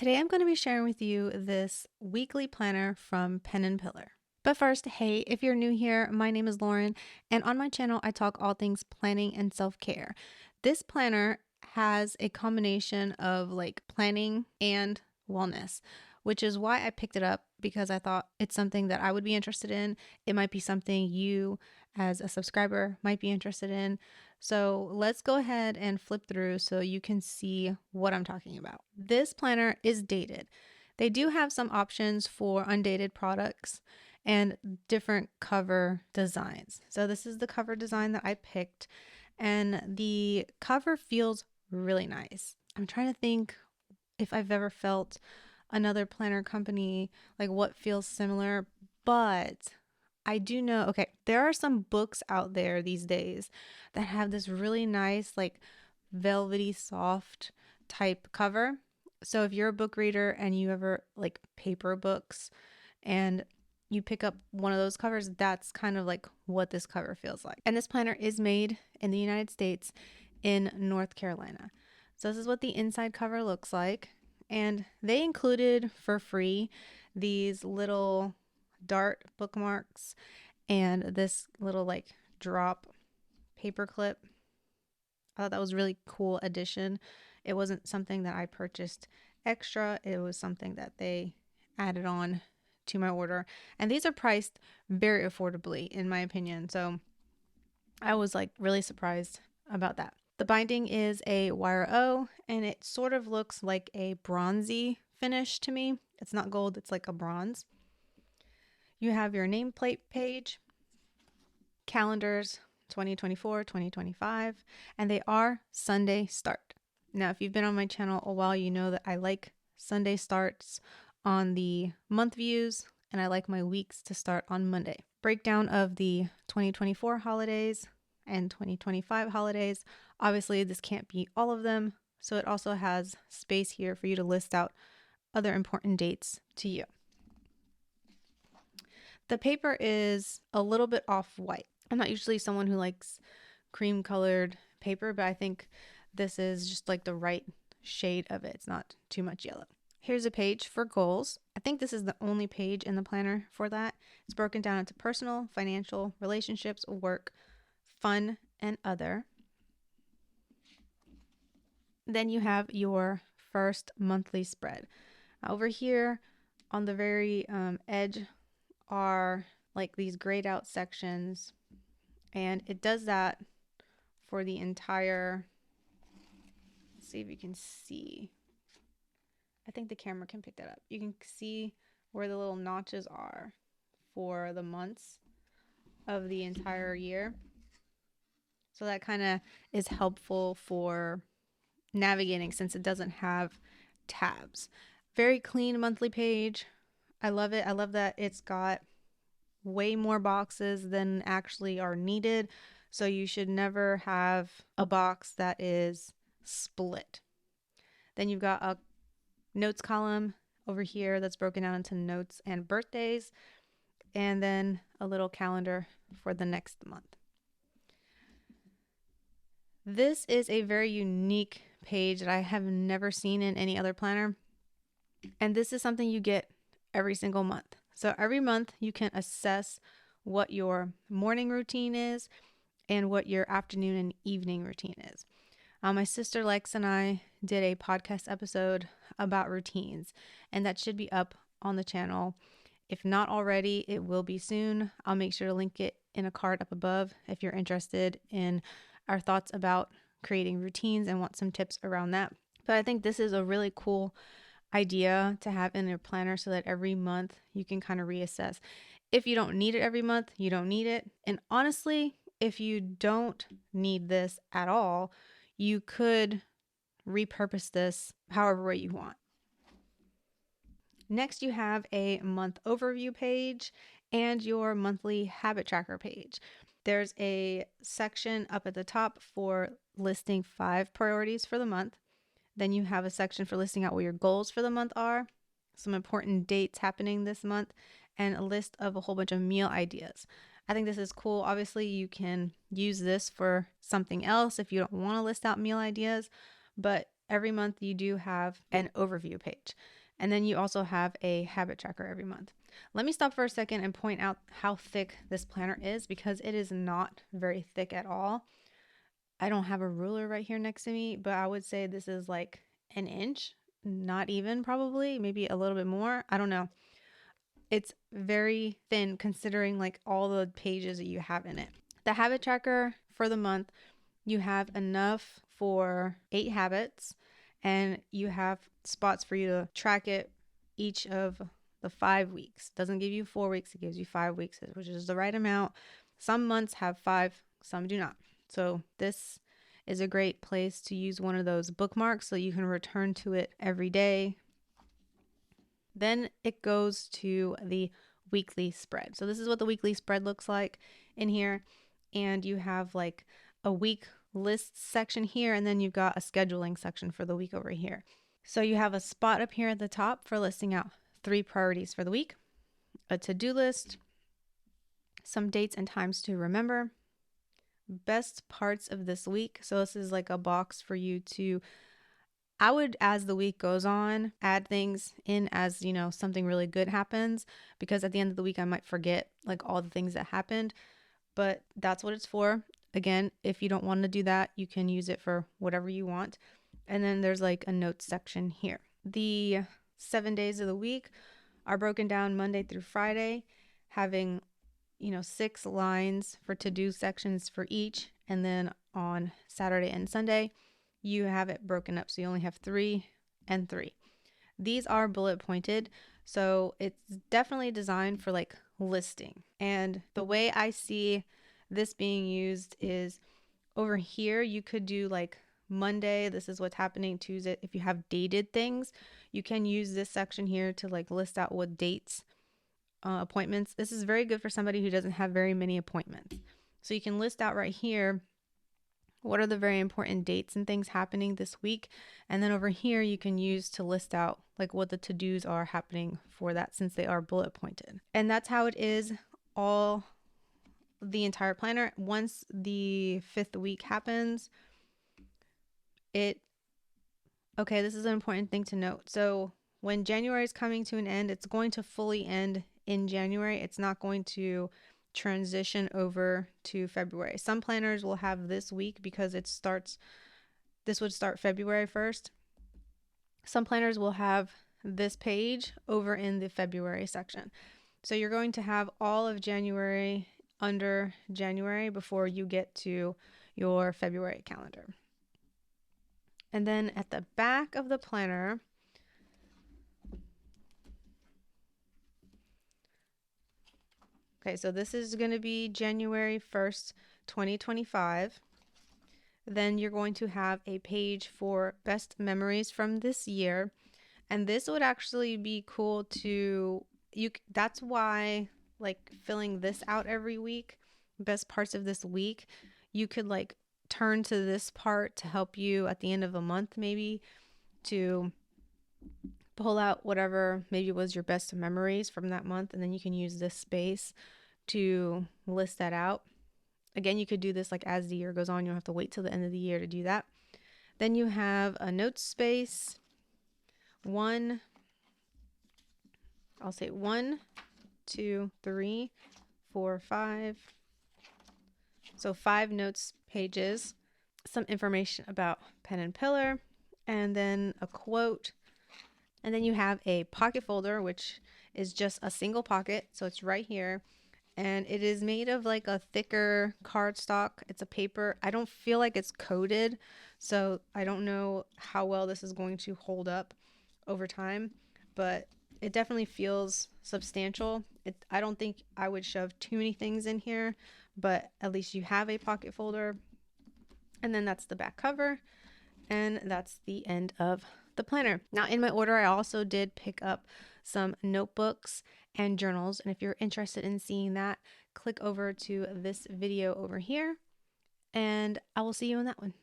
Today I'm going to be sharing with you this weekly planner from Pen and Pillar. But first, hey, if you're new here, my name is Lauren, and on my channel I talk all things planning and self-care. This planner has a combination of planning and wellness, which is why I picked it up, because I thought it's something that I would be interested in. It might be something you as a subscriber might be interested in. So let's go ahead and flip through so you can see what I'm talking about. This planner is dated. They do have some options for undated products and different cover designs. So this is the cover design that I picked, and the cover feels really nice. I'm trying to think if I've ever felt another planner company like what feels similar, but I do know, okay, there are some books out there these days that have this really nice, velvety soft type cover. So if you're a book reader and you ever like paper books and you pick up one of those covers, that's kind of like what this cover feels like. And this planner is made in the United States in North Carolina. So this is what the inside cover looks like. And they included for free these little dart bookmarks and this little drop paper clip. I thought that was a really cool addition. It wasn't something that I purchased extra. It was something that they added on to my order. And these are priced very affordably, in my opinion. So I was really surprised about that. The binding is a wire O, and it sort of looks like a bronzy finish to me. It's not gold, it's like a bronze. You have your nameplate page, calendars 2024, 2025, and they are Sunday start. Now, if you've been on my channel a while, you know that I like Sunday starts on the month views, and I like my weeks to start on Monday. Breakdown of the 2024 holidays and 2025 holidays. Obviously, this can't be all of them, so it also has space here for you to list out other important dates to you. The paper is a little bit off-white. I'm not usually someone who likes cream colored paper, but I think this is just like the right shade of it. It's not too much yellow. Here's a page for goals. I think this is the only page in the planner for that. It's broken down into personal, financial, relationships, work, fun, and other. Then you have your first monthly spread. Over here on the very edge are like these grayed out sections, and it does that for the entire, let's see if you can see. I think the camera can pick that up. You can see where the little notches are for the months of the entire year. So that kind of is helpful for navigating since it doesn't have tabs. Very clean monthly page. I love it. I love that it's got way more boxes than actually are needed. So you should never have a box that is split. Then you've got a notes column over here that's broken down into notes and birthdays, and then a little calendar for the next month. This is a very unique page that I have never seen in any other planner. And this is something you get every single month. So every month you can assess what your morning routine is and what your afternoon and evening routine is. My sister Lex and I did a podcast episode about routines, and that should be up on the channel. If not already, it will be soon. I'll make sure to link it in a card up above if you're interested in our thoughts about creating routines and want some tips around that. But I think this is a really cool idea to have in your planner so that every month you can kind of reassess. If you don't need it every month, you don't need it. And honestly, if you don't need this at all, you could repurpose this however way you want. Next, you have a month overview page and your monthly habit tracker page. There's a section up at the top for listing 5 priorities for the month. Then you have a section for listing out what your goals for the month are, some important dates happening this month, and a list of a whole bunch of meal ideas. I think this is cool. Obviously, you can use this for something else if you don't want to list out meal ideas, but every month you do have an overview page. And then you also have a habit tracker every month. Let me stop for a second and point out how thick this planner is, because it is not very thick at all. I don't have a ruler right here next to me, but I would say this is like an inch, not even, probably, maybe a little bit more. I don't know. It's very thin considering like all the pages that you have in it. The habit tracker for the month, you have enough for 8 habits, and you have spots for you to track it each of the 5 weeks. Doesn't give you 4 weeks, it gives you 5 weeks, which is the right amount. Some months have 5, some do not. So this is a great place to use one of those bookmarks so you can return to it every day. Then it goes to the weekly spread. So this is what the weekly spread looks like in here. And you have like a week list section here, and then you've got a scheduling section for the week over here. So you have a spot up here at the top for listing out 3 priorities for the week, a to-do list, some dates and times to remember, best parts of this week. So this is like a box for you to, I would, as the week goes on, add things in as, you know, something really good happens, because at the end of the week I might forget like all the things that happened, but that's what it's for. Again, if you don't want to do that, you can use it for whatever you want. And then there's like a notes section here. The 7 days of the week are broken down Monday through Friday, having, you know, 6 lines for to-do sections for each. And then on Saturday and Sunday, you have it broken up. So you only have 3 and 3. These are bullet pointed, so it's definitely designed for like listing. And the way I see this being used is over here, you could do like Monday, this is what's happening. Tuesday, if you have dated things, you can use this section here to like list out what dates, appointments. This is very good for somebody who doesn't have very many appointments. So you can list out right here what are the very important dates and things happening this week. And then over here, you can use to list out like what the to-dos are happening for that, since they are bullet pointed. And that's how it is all the entire planner. Once the 5th week happens, okay, this is an important thing to note. So when January is coming to an end, it's going to fully end in January. It's not going to transition over to February. Some planners will have this week because this would start February 1st. Some planners will have this page over in the February section. So you're going to have all of January under January before you get to your February calendar. And then at the back of the planner, okay, so this is going to be January 1st, 2025. Then you're going to have a page for best memories from this year. And this would actually be cool to, that's why like filling this out every week, best parts of this week, you could like turn to this part to help you at the end of a month, maybe to pull out whatever maybe was your best memories from that month. And then you can use this space to list that out. Again, you could do this like as the year goes on. You don't have to wait till the end of the year to do that. Then you have a notes space. I'll say 1, 2, 3, 4, 5. So 5 notes pages, some information about pen and pillar, and then a quote. And then you have a pocket folder, which is just a single pocket. So it's right here. And it is made of like a thicker cardstock. It's a paper. I don't feel like it's coated, so I don't know how well this is going to hold up over time, but it definitely feels substantial. I don't think I would shove too many things in here, but at least you have a pocket folder. And then that's the back cover, and that's the end of the planner. Now in my order, I also did pick up some notebooks and journals, and if you're interested in seeing that, click over to this video over here, and I will see you in that one.